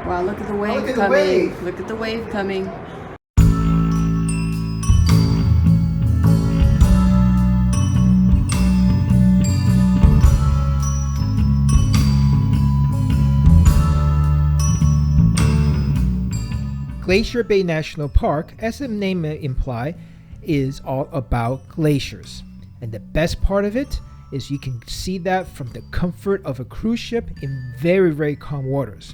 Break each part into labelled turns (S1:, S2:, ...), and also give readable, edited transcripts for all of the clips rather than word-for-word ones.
S1: Wow, look at the wave
S2: look at
S1: coming.
S2: the wave.
S1: Look at the wave coming.
S3: Glacier Bay National Park, as the name may imply, is all about glaciers. And the best part of it is you can see that from the comfort of a cruise ship in very, very calm waters.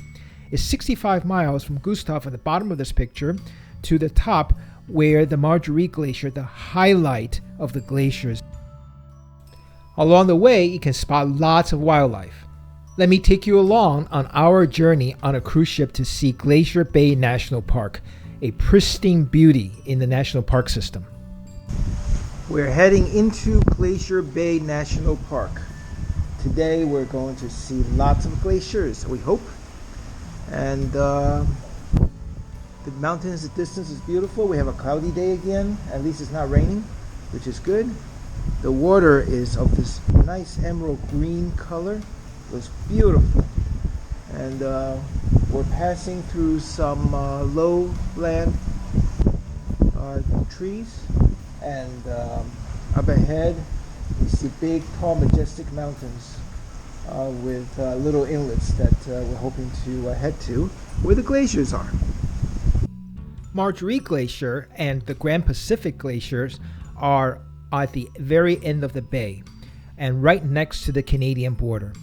S3: It's 65 miles from Gustav at the bottom of this picture to the top where the Marjory Glacier, the highlight of the glaciers. Along the way, you can spot lots of wildlife. Let me take you along on our journey on a cruise ship to see Glacier Bay National Park, a pristine beauty in the national park system. We're heading into Glacier Bay National Park. Today we're going to see lots of glaciers, we hope. And the mountains, the distance is beautiful. We have a cloudy day again. At least it's not raining, which is good. The water is of this nice emerald green color. It's beautiful. And we're passing through some lowland trees. And up ahead, you see big, tall, majestic mountains with little inlets that we're hoping to head to, where the glaciers are. Marjory Glacier and the Grand Pacific Glaciers are at the very end of the bay and right next to the Canadian border.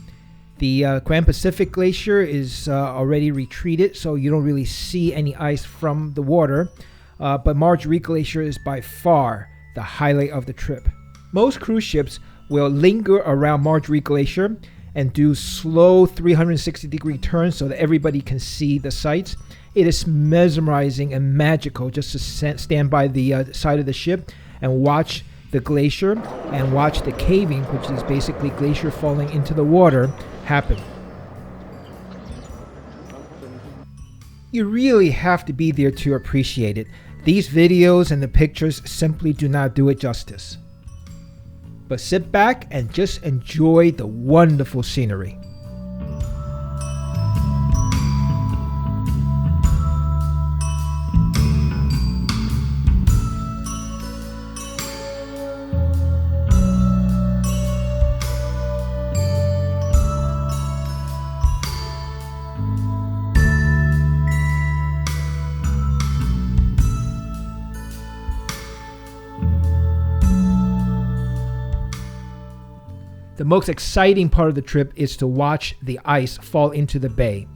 S3: The Grand Pacific Glacier is already retreated, so you don't really see any ice from the water, but Marjory Glacier is by far the highlight of the trip. Most cruise ships will linger around Marjory Glacier and do slow 360-degree turns so that everybody can see the sights. It is mesmerizing and magical just to stand by the side of the ship and watch the glacier and watch the calving, which is basically glacier falling into the water, happen. You really have to be there to appreciate it. These videos and the pictures simply do not do it justice. But sit back and just enjoy the wonderful scenery. The most exciting part of the trip is to watch the ice fall into the bay.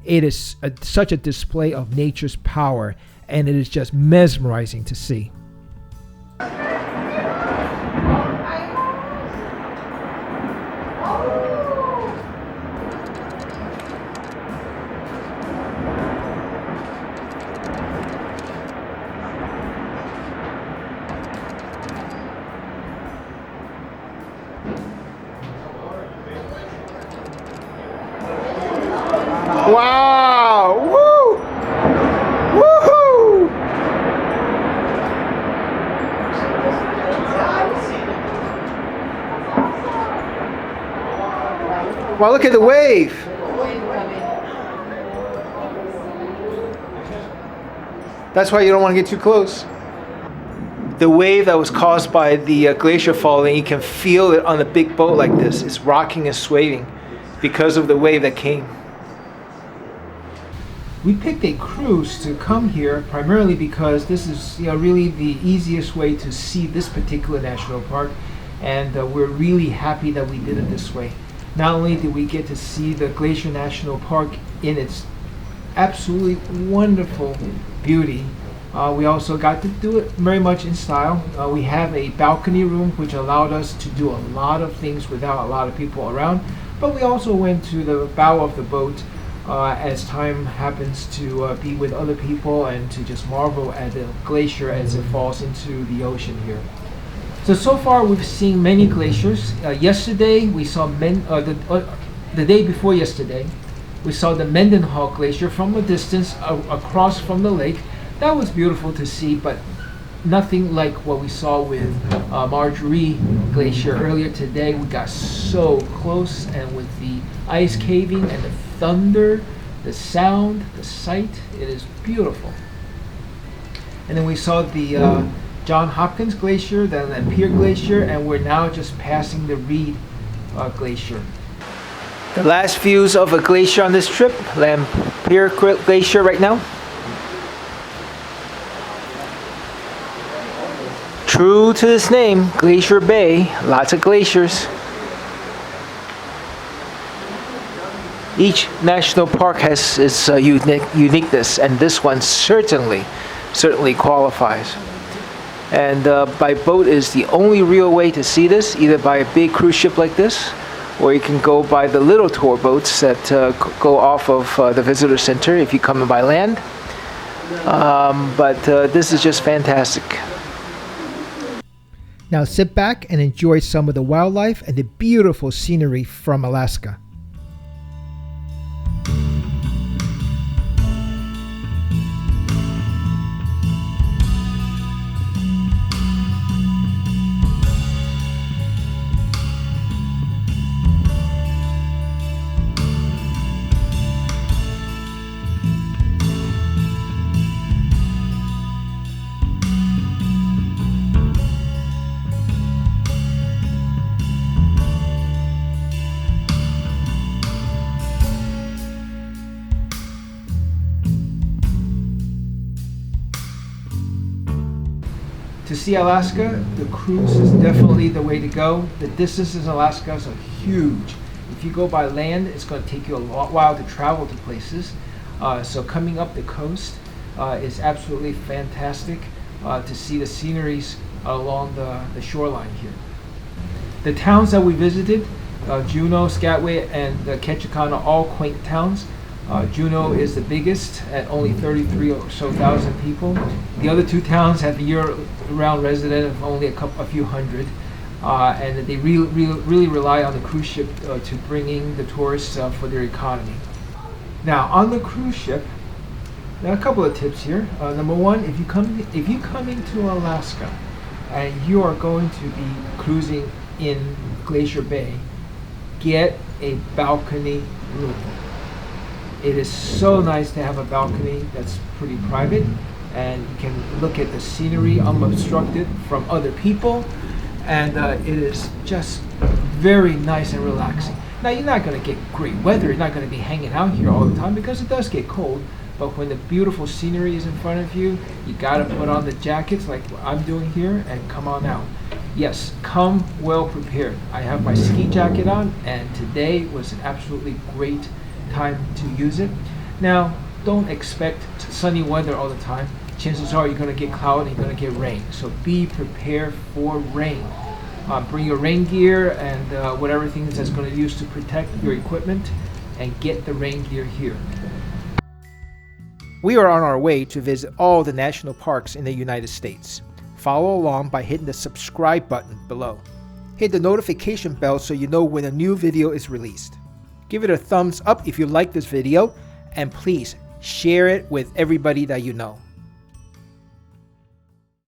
S3: It is such a display of nature's power, and it is just mesmerizing to see. Wow! Woo! Woohoo! Wow, look at the wave! That's why you don't want to get too close. The wave that was caused by the glacier falling, you can feel it on a big boat like this. It's rocking and swaying because of the wave that came. We picked a cruise to come here primarily because this is really the easiest way to see this particular national park, and we're really happy that we did it this way. Not only did we get to see the Glacier National Park in its absolutely wonderful beauty, we also got to do it very much in style. We have a balcony room which allowed us to do a lot of things without a lot of people around, but we also went to the bow of the boat as time happens to be with other people and to just marvel at the glacier as it falls into the ocean here. So far we've seen many glaciers. Yesterday we saw the day before yesterday we saw the Mendenhall Glacier from a distance across from the lake. That was beautiful to see, but nothing like what we saw with Marjory Glacier earlier today. We got so close, and with the ice caving and the thunder the sound, the sight, it is beautiful. And then we saw the John Hopkins Glacier, then the Pierre Glacier, and we're now just passing the Reed Glacier. The last views of a glacier on this trip, Pierre Glacier right now. True to this name, Glacier Bay, lots of glaciers. Each national park has its uniqueness, and this one certainly qualifies. And by boat is the only real way to see this, either by a big cruise ship like this, or you can go by the little tour boats that go off of the visitor center if you come in by land. But this is just fantastic. Now sit back and enjoy some of the wildlife and the beautiful scenery from Alaska. To see Alaska, the cruise is definitely the way to go. The distances in Alaska are huge. If you go by land, it's going to take you a while to travel to places. So coming up the coast is absolutely fantastic to see the sceneries along the shoreline here. The towns that we visited, Juneau, Skagway, and Ketchikan, are all quaint towns. Juneau is the biggest at only 33 or so thousand people. The other two towns have a year-round resident of only a few hundred, and they really rely on the cruise ship to bring in the tourists for their economy. Now, on the cruise ship, there are a couple of tips here. Number one, if you come into Alaska and you are going to be cruising in Glacier Bay, get a balcony room. It is so nice to have a balcony that's pretty private, and you can look at the scenery unobstructed from other people, and it is just very nice and relaxing. Now, you're not going to get great weather. You're not going to be hanging out here all the time because it does get cold, but when the beautiful scenery is in front of you, you got to put on the jackets like I'm doing here and come on out. Yes, come well prepared. I have my ski jacket on, and today was an absolutely great time to use it. Now, don't expect sunny weather all the time. Chances are you're going to get cloud and you're going to get rain. So be prepared for rain. Bring your rain gear and whatever things that's going to use to protect your equipment, and get the rain gear here. We are on our way to visit all the national parks in the United States. Follow along by hitting the subscribe button below. Hit the notification bell so you know when a new video is released. Give it a thumbs up if you like this video, and please share it with everybody that you know.